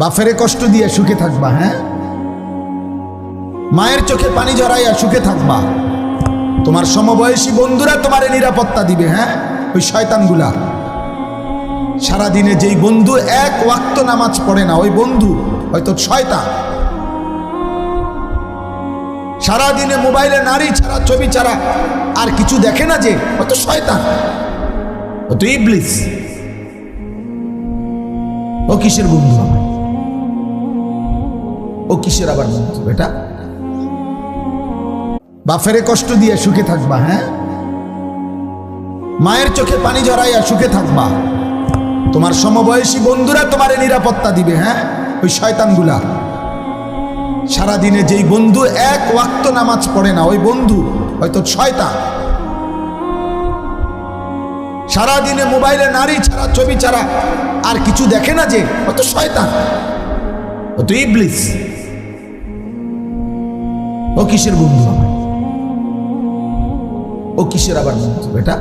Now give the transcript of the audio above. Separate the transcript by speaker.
Speaker 1: বাপেরে কষ্ট দিয়ে সুখে থাকবা, হ্যাঁ, মায়ের চোখে পানি জড়াইয়া সুখে থাকবা। তোমার সমবয়সী বন্ধুরা তোমারে নিরাপত্তা দিবে, হ্যাঁ, ওই শয়তানগুলা। সারাদিনে যেই বন্ধু এক ওয়াক্ত নামাজ পড়ে না, ওই বন্ধু হয়তো শয়তান। সারাদিনে মোবাইলে নারী ছাড়া, ছবি ছাড়া আর কিছু দেখে না, যে হয়তো শয়তান, হয়তো ইবলিস। ও কিসের বন্ধু আমার? ও কিসের আবার বন্ধু? এটা বাপেরে কষ্ট দিয়ে সুখে থাকবা, হ্যাঁ, মায়ের চোখে পানি জড়াইয়া সুখে থাকবা। তোমার সমবয়সী বন্ধুরা তোমারে নিরাপত্তা দিবে, হ্যাঁ, ওই শয়তানগুলা। সারাদিনে যেই বন্ধু এক ওয়াক্ত নামাজ পড়ে না, ওই বন্ধু হয়তো শয়তান। সারাদিনে মোবাইলে নারী ছাড়া, ছবি ছাড়া আর কিছু দেখে না, যে হয়তো শয়তান, হয়তো ইবলিস। ও কিসের বন্ধু আমার? ও কিসের আবার বন্ধু? এটা